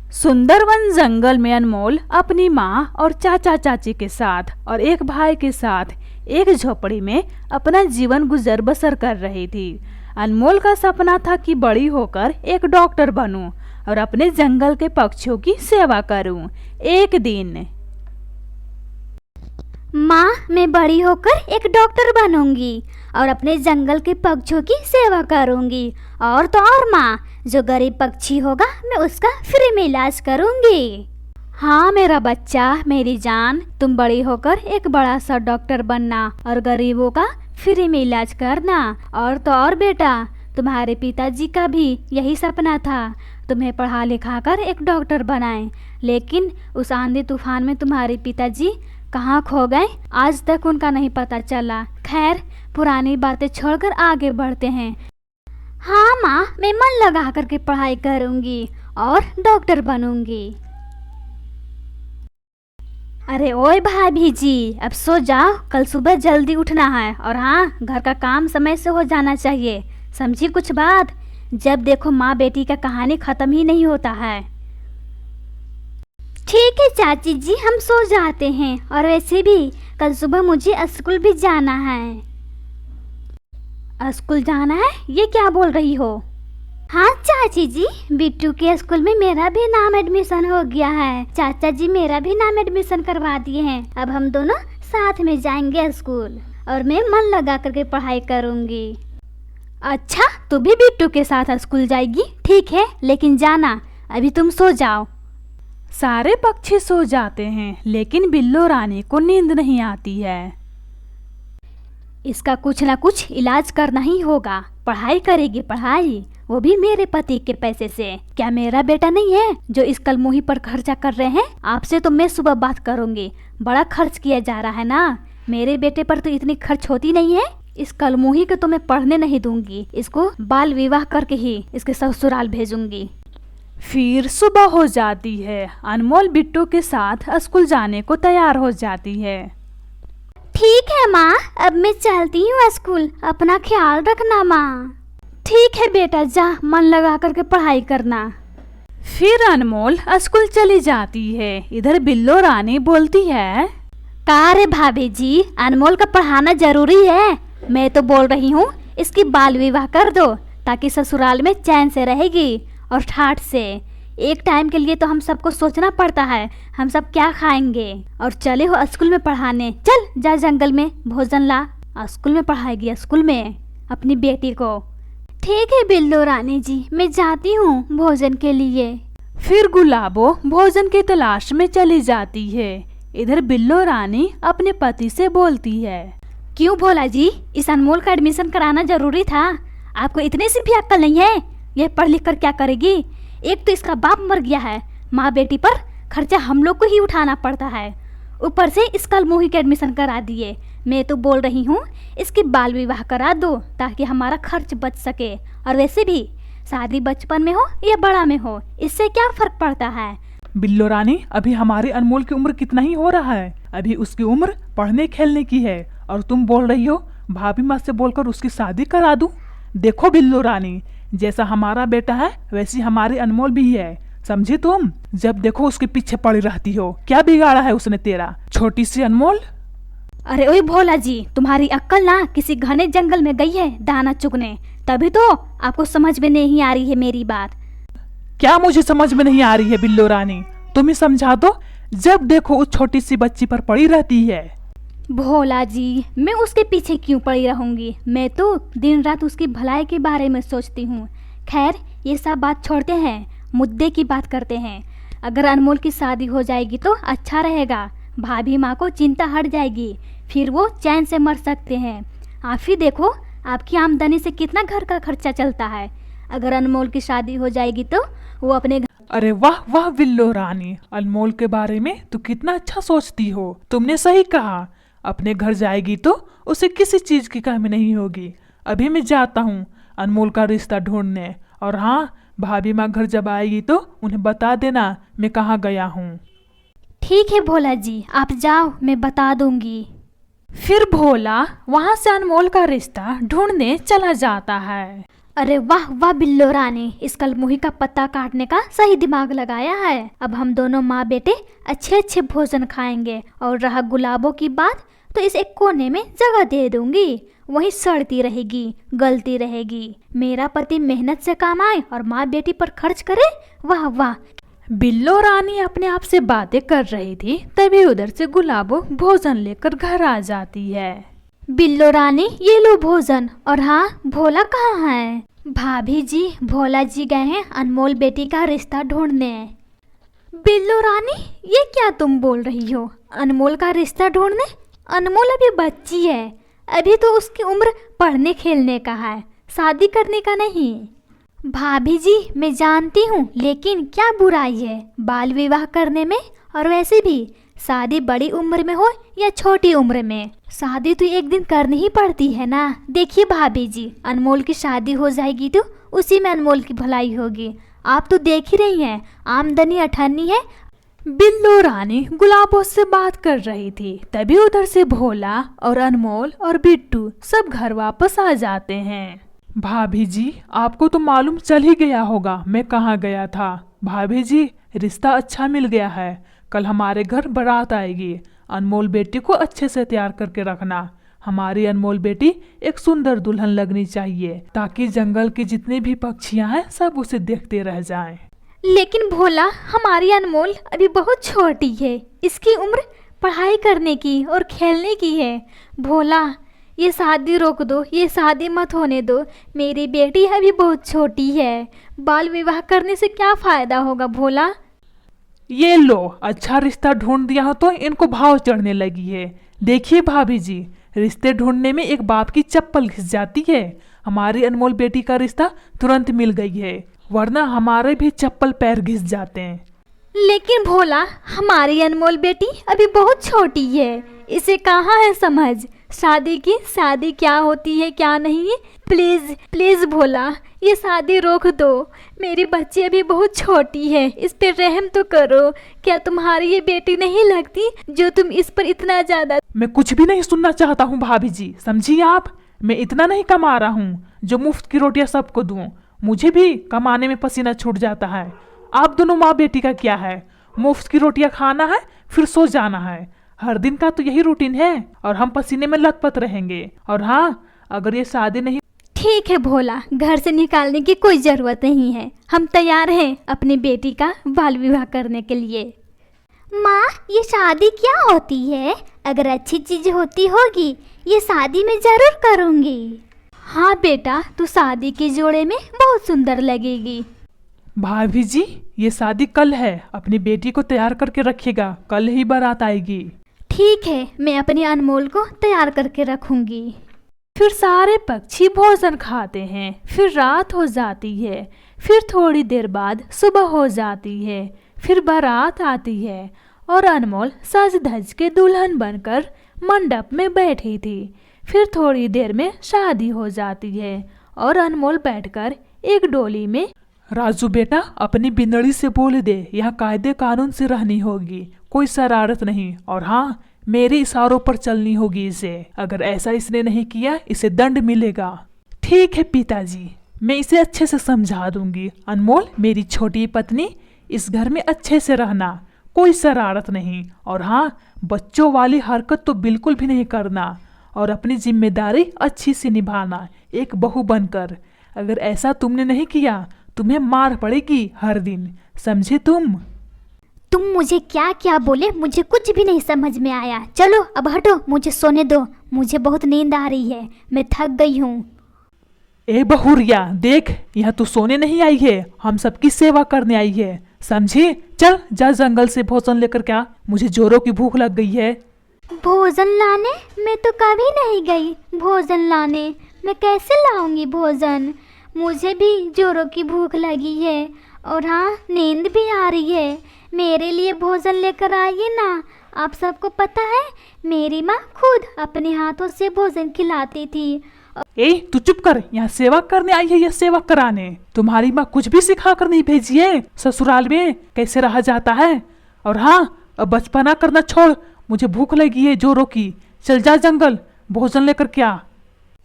सुंदरवन जंगल में अनमोल अपनी माँ और चाचा चाची के साथ और एक भाई के साथ एक झोपड़ी में अपना जीवन गुजर बसर कर रही थी। अनमोल का सपना था कि बड़ी होकर एक डॉक्टर बनूं और अपने जंगल के पक्षियों की सेवा करूं। एक दिन माँ, मैं बड़ी होकर एक डॉक्टर बनूंगी और अपने जंगल के पक्षियों की सेवा करूंगी। और तो और माँ, जो गरीब पक्षी होगा मैं उसका फ्री में इलाज करूंगी। हाँ मेरा बच्चा, मेरी जान, तुम बड़ी होकर एक बड़ा सा डॉक्टर बनना और गरीबों का फ्री में इलाज करना। और तो और बेटा, तुम्हारे पिताजी का भी यही सपना था, तुम्हें पढ़ा लिखा कर एक डॉक्टर बनाएं। लेकिन उस आंधी तूफान में तुम्हारे पिताजी कहाँ खो गए, आज तक उनका नहीं पता चला। खैर, पुरानी बातें छोड़कर आगे बढ़ते हैं। हाँ माँ, मैं मन लगा करके पढ़ाई करूंगी और डॉक्टर बनूंगी। अरे ओए भाभी जी, अब सो जाओ, कल सुबह जल्दी उठना है। और हाँ, घर का काम समय से हो जाना चाहिए, समझी कुछ बात? जब देखो माँ बेटी का कहानी खत्म ही नहीं होता है। ठीक है चाची जी, हम सो जाते हैं। और वैसे भी कल सुबह मुझे स्कूल भी जाना है। स्कूल जाना है? ये क्या बोल रही हो? हाँ चाची जी, बिट्टू के स्कूल में मेरा भी नाम एडमिशन हो गया है। चाचा जी मेरा भी नाम एडमिशन करवा दिए हैं। अब हम दोनों साथ में जाएंगे स्कूल और मैं मन लगा करके पढ़ाई करूंगी। अच्छा, तू भी बिट्टू के साथ स्कूल जाएगी? ठीक है, लेकिन जाना, अभी तुम सो जाओ। सारे पक्षी सो जाते हैं, लेकिन बिल्लो रानी को नींद नहीं आती है। इसका कुछ ना कुछ इलाज करना ही होगा। पढ़ाई करेगी पढ़ाई, वो भी मेरे पति के पैसे से। क्या मेरा बेटा नहीं है जो इस कलमुही पर खर्चा कर रहे हैं? आपसे तो मैं सुबह बात करूंगी। बड़ा खर्च किया जा रहा है ना, मेरे बेटे पर तो इतनी खर्च होती नहीं है। इस कलमुही को तो मैं पढ़ने नहीं दूंगी, इसको बाल विवाह करके ही इसके ससुराल भेजूंगी। फिर सुबह हो जाती है। अनमोल बिट्टू के साथ स्कूल जाने को तैयार हो जाती है। ठीक है माँ, अब मैं चलती हूँ स्कूल, अपना ख्याल रखना माँ। ठीक है बेटा, जा, मन लगा करके पढ़ाई करना। फिर अनमोल स्कूल चली जाती है। इधर बिल्लो रानी बोलती है, का रे भाभी जी, अनमोल का पढ़ाना जरूरी है। मैं तो बोल रही हूँ इसकी बाल विवाह कर दो, ताकि ससुराल में चैन से रहेगी और ठाठ से। एक टाइम के लिए तो हम सबको सोचना पड़ता है, हम सब क्या खाएंगे। और चले हो स्कूल में पढ़ाने, चल जा जंगल में भोजन ला, स्कूल में पढ़ाएगी स्कूल में अपनी बेटी को। ठीक है बिल्लो रानी जी, मैं जाती हूँ भोजन के लिए। फिर गुलाबो भोजन की तलाश में चली जाती है। इधर बिल्लो रानी अपने पति से बोलती है, क्यों भोला जी, इस अनमोल का एडमिशन कराना जरूरी था? आपको इतने से भी अक्ल नहीं है? ये पढ़ लिख कर क्या करेगी? एक तो इसका बाप मर गया है, माँ बेटी पर खर्चा हम लोग को ही उठाना पड़ता है, ऊपर से इस कलमुही के एडमिशन करा दिए। मैं तो बोल रही हूँ इसकी बाल विवाह करा दो, ताकि हमारा खर्च बच सके। और वैसे भी शादी बचपन में हो या बड़ा में हो, इससे क्या फर्क पड़ता है? बिल्लो रानी, अभी हमारे अनमोल की उम्र कितना ही हो रहा है, अभी उसकी उम्र पढ़ने खेलने की है, और तुम बोल रही हो भाभी माँ से बोलकर उसकी शादी करा दूं? देखो बिल्लो रानी, जैसा हमारा बेटा है वैसी हमारी अनमोल भी है, समझी तुम? जब देखो उसके पीछे पड़ी रहती हो। क्या बिगाड़ा है उसने तेरा, छोटी सी अनमोल? अरे ओए भोला जी, तुम्हारी अक्ल ना किसी घने जंगल में गई है दाना चुगने, तभी तो आपको समझ में नहीं आ रही है मेरी बात। क्या मुझे समझ में नहीं आ रही है बिल्लो रानी? तुम ही समझा दो। जब देखो उस छोटी सी बच्ची पर पड़ी रहती है। भोला जी, मैं उसके पीछे क्यों पड़ी रहूंगी? मैं तो दिन रात उसकी भलाई के बारे में सोचती हूँ। खैर, ये सब बात छोड़ते हैं, मुद्दे की बात करते हैं। अगर अनमोल की शादी हो जाएगी तो अच्छा रहेगा, भाभी माँ को चिंता हट जाएगी, फिर वो चैन से मर सकते हैं। आप ही देखो आपकी आमदनी से कितना घर का खर्चा चलता है। अगर अनमोल की शादी हो जाएगी तो वो अपने अरे वाह वाह बिल्लो रानी, अनमोल के बारे में तो कितना अच्छा सोचती हो। तुमने सही कहा, अपने घर जाएगी तो उसे किसी चीज की कमी नहीं होगी। अभी मैं जाता हूँ अनमोल का रिश्ता ढूंढने, और हाँ, भाभी माँ घर जब आएगी तो उन्हें बता देना मैं कहाँ गया हूँ। ठीक है भोला जी, आप जाओ, मैं बता दूंगी। फिर भोला वहाँ से अनमोल का रिश्ता ढूंढने चला जाता है। अरे वाह वाह बिल्लो रानी, इस कलमुही का पत्ता काटने का सही दिमाग लगाया है। अब हम दोनों माँ बेटे अच्छे अच्छे भोजन खाएंगे। और रहा गुलाबों की बात, तो इस एक कोने में जगह दे दूंगी, वहीं सड़ती रहेगी, गलती रहेगी। मेरा पति मेहनत से कमाए और माँ बेटी पर खर्च करे, वाह वाह। बिल्लो रानी अपने आप से बातें कर रही थी, तभी उधर से गुलाबो भोजन लेकर घर आ जाती है। बिल्लो रानी ये लो भोजन। और हाँ, भोला कहाँ है? भाभी जी, भोला जी गए हैं अनमोल बेटी का रिश्ता ढूंढने। बिल्लो रानी ये क्या तुम बोल रही हो? अनमोल का रिश्ता ढूंढने? अनमोल अभी बच्ची है, अभी तो उसकी उम्र पढ़ने खेलने का है, शादी करने का नहीं। भाभी जी मैं जानती हूँ, लेकिन क्या बुराई है बाल विवाह करने में? और वैसे भी शादी बड़ी उम्र में हो या छोटी उम्र में, शादी तो एक दिन करनी ही पड़ती है ना। देखिए भाभी जी, अनमोल की शादी हो जाएगी तो उसी में अनमोल की भलाई होगी। आप तो देख ही रही हैं, आमदनी अठन्नी है। बिल्लो रानी गुलाबों से बात कर रही थी, तभी उधर से भोला और अनमोल और बिट्टू सब घर वापस आ जाते हैं। भाभी जी, आपको तो मालूम चल ही गया होगा मैं कहाँ गया था। भाभी जी, रिश्ता अच्छा मिल गया है, कल हमारे घर बारात आएगी। अनमोल बेटी को अच्छे से तैयार करके रखना। हमारी अनमोल बेटी एक सुंदर दुल्हन लगनी चाहिए, ताकि जंगल के जितने भी पक्षियां हैं सब उसे देखते रह जाएं। लेकिन भोला, हमारी अनमोल अभी बहुत छोटी है, इसकी उम्र पढ़ाई करने की और खेलने की है। भोला ये शादी रोक दो, ये शादी मत होने दो, मेरी बेटी अभी बहुत छोटी है। बाल विवाह करने से क्या फायदा होगा भोला? ये लो, अच्छा रिश्ता ढूंढ दिया हो तो इनको भाव चढ़ने लगी है। देखिए भाभी जी, रिश्ते ढूंढने में एक बाप की चप्पल घिस जाती है। हमारी अनमोल बेटी का रिश्ता तुरंत मिल गई है, वरना हमारे भी चप्पल पैर घिस जाते हैं। लेकिन भोला, हमारी अनमोल बेटी अभी बहुत छोटी है, इसे कहाँ है समझ शादी की, शादी क्या होती है क्या नहीं। प्लीज प्लीज भोला, ये शादी रोक दो, मेरी बच्ची अभी बहुत छोटी है, इस पे रहम तो करो। क्या तुम्हारी ये बेटी नहीं लगती जो तुम इस पर इतना ज्यादा? मैं कुछ भी नहीं सुनना चाहता हूँ भाभी जी, समझिए आप। मैं इतना नहीं कमा रहा हूँ जो मुफ्त की रोटियां सबको दूं। मुझे भी कमाने में पसीना छूट जाता है। आप दोनों माँ बेटी का क्या है? मुफ्त की रोटियां खाना है, फिर सो जाना है। हर दिन का तो यही रूटीन है और हम पसीने में लथपथ रहेंगे। और हाँ, अगर ये शादी नहीं। ठीक है भोला, घर से निकालने की कोई जरूरत नहीं है, हम तैयार हैं अपनी बेटी का बाल विवाह करने के लिए। माँ, ये शादी क्या होती है? अगर अच्छी चीज होती होगी ये शादी में जरूर करूँगी। हाँ बेटा, तू शादी के जोड़े में बहुत सुंदर लगेगी। भाभी जी, ये शादी कल है, अपनी बेटी को तैयार करके रखिएगा, कल ही बारात आएगी। ठीक है, मैं अपनी अनमोल को तैयार करके रखूंगी। फिर सारे पक्षी भोजन खाते हैं, फिर रात हो जाती है, फिर थोड़ी देर बाद सुबह हो जाती है, फिर बारात आती है और अनमोल सज धज के दुल्हन बनकर मंडप में बैठी थी। फिर थोड़ी देर में शादी हो जाती है और अनमोल बैठकर एक डोली में। राजू बेटा, अपनी बिंदड़ी से बोल दे, यहाँ कायदे कानून से रहनी होगी, कोई शरारत नहीं। और हाँ, मेरे इशारों पर चलनी होगी इसे। अगर ऐसा इसने नहीं किया, इसे दंड मिलेगा। ठीक है पिताजी, मैं इसे अच्छे से समझा दूंगी। अनमोल मेरी छोटी पत्नी, इस घर में अच्छे से रहना, कोई शरारत नहीं। और हाँ, बच्चों वाली हरकत तो बिल्कुल भी नहीं करना और अपनी जिम्मेदारी अच्छी से निभाना एक बहू बनकर। अगर ऐसा तुमने नहीं किया, तुम्हें मार पड़ेगी हर दिन, समझे तुम मुझे क्या क्या बोले, मुझे कुछ भी नहीं समझ में आया। चलो अब हटो, मुझे सोने दो, मुझे बहुत नींद आ रही है, मैं थक गई हूँ। ए बहुरिया, देख, यहाँ तू सोने नहीं आई है, हम सबकी सेवा करने आई है, समझी? चल जा जंगल से भोजन लेकर क्या, मुझे जोरों की भूख लग गई है। भोजन लाने? मैं तो कभी नहीं गई भोजन लाने, मैं कैसे लाऊंगी भोजन? मुझे भी जोरों की भूख लगी है और हाँ, नींद भी आ रही है। मेरे लिए भोजन लेकर आइए ना। आप सबको पता है, मेरी माँ खुद अपने हाथों से भोजन खिलाती थी। ए तू चुप कर, यहाँ सेवा करने आई है या सेवा कराने? तुम्हारी माँ कुछ भी सिखा कर नहीं भेजी है, ससुराल में कैसे रहा जाता है। और हाँ, अब बचपना करना छोड़, मुझे भूख लगी है जोरों की, चल जा जंगल भोजन लेकर क्या।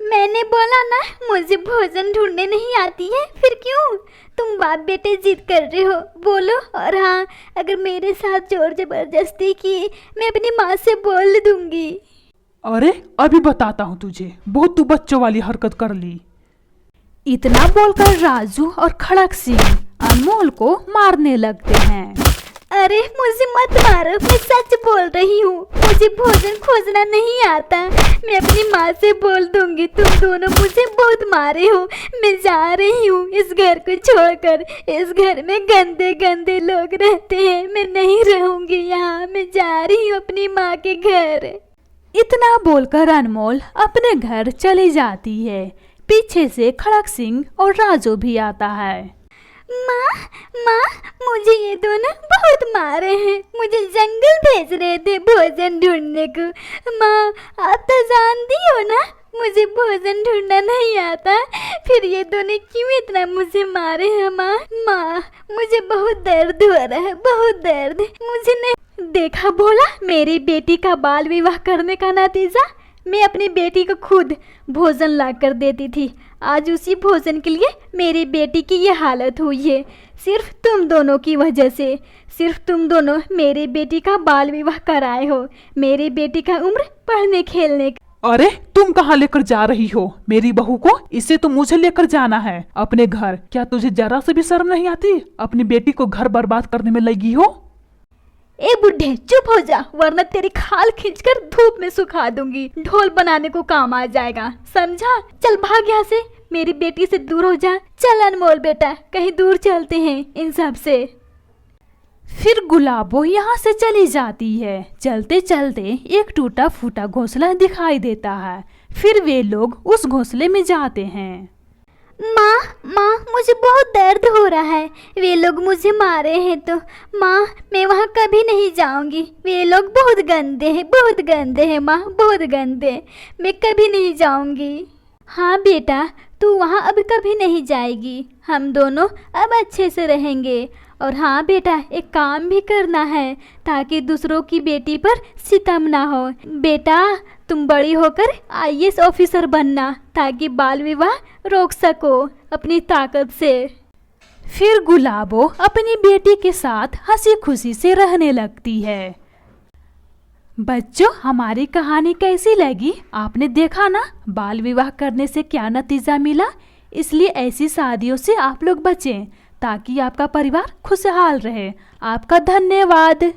मैंने बोला ना मुझे भोजन ढूंढने नहीं आती है, फिर क्यों तुम बाप बेटे जिद कर रहे हो? बोलो। और हाँ, अगर मेरे साथ जोर जबरदस्ती की मैं अपनी माँ से बोल दूंगी। अरे अभी बताता हूँ तुझे, बहुत तू बच्चों वाली हरकत कर ली। इतना बोलकर राजू और खड़क सिंह अनमोल को मारने लगते हैं। अरे मुझे मत मारो, मैं सच बोल रही हूँ, मुझे भोजन खोजना नहीं आता। मैं अपनी माँ से बोल दूंगी, तुम दोनों मुझे बहुत मारे हो। मैं जा रही हूँ इस घर को छोड़कर। इस घर में गंदे गंदे लोग रहते हैं, मैं नहीं रहूंगी यहाँ। मैं जा रही हूँ अपनी माँ के घर। इतना बोलकर अनमोल अपने घर चली जाती है। पीछे से खड़क सिंह और राजू भी आता है। माँ, मुझे ये दोनों बहुत मारे हैं। मुझे जंगल भेज रहे थे भोजन ढूंढने को। माँ, आप तो जानती हो ना मुझे भोजन ढूंढना नहीं आता, फिर ये दोनों क्यों इतना मुझे मारे हैं? माँ, मुझे बहुत दर्द हो रहा है, बहुत दर्द। मुझे नहीं देखा, बोला मेरी बेटी का बाल विवाह करने का नतीजा। मैं अपनी बेटी को खुद भोजन ला कर देती थी, आज उसी भोजन के लिए मेरी बेटी की ये हालत हुई है। सिर्फ तुम दोनों की वजह से, सिर्फ तुम दोनों मेरी बेटी का बाल विवाह कराए हो। मेरी बेटी का उम्र पढ़ने खेलने का। अरे तुम कहाँ लेकर जा रही हो मेरी बहू को? इसे तो मुझे लेकर जाना है अपने घर। क्या तुझे जरा से भी शर्म नहीं आती? अपनी बेटी को घर बर्बाद करने में लगी हो। ए बुढ़े, चुप हो जा, वरना तेरी खाल खींचकर धूप में सुखा दूंगी। ढोल बनाने को काम आ जाएगा, समझा? चल भाग यहाँ से, मेरी बेटी से दूर हो जा। चल अनमोल बेटा, कहीं दूर चलते हैं इन सब से। फिर गुलाबो यहाँ से चली जाती है। चलते चलते एक टूटा फूटा घोंसला दिखाई देता है। फिर वे लोग उस घोंसले में जाते हैं। माँ, मुझे बहुत दर्द हो रहा है। वे लोग मुझे मारे हैं तो माँ, मैं वहाँ कभी नहीं जाऊँगी। वे लोग बहुत गंदे हैं, बहुत गंदे हैं माँ, बहुत गंदे। मैं कभी नहीं जाऊँगी। हाँ बेटा, तू वहाँ अब कभी नहीं जाएगी। हम दोनों अब अच्छे से रहेंगे। और हाँ बेटा, एक काम भी करना है ताकि दूसरों की बेटी पर सितम ना हो। बेटा, तुम बड़ी होकर IAS ऑफिसर बनना ताकि बाल विवाह रोक सको अपनी ताकत से। फिर गुलाबो अपनी बेटी के साथ हंसी खुशी से रहने लगती है। बच्चों, हमारी कहानी कैसी लगी? आपने देखा ना बाल विवाह करने से क्या नतीजा मिला। इसलिए ऐसी शादियों से आप लोग बचें ताकि आपका परिवार खुशहाल रहे। आपका धन्यवाद।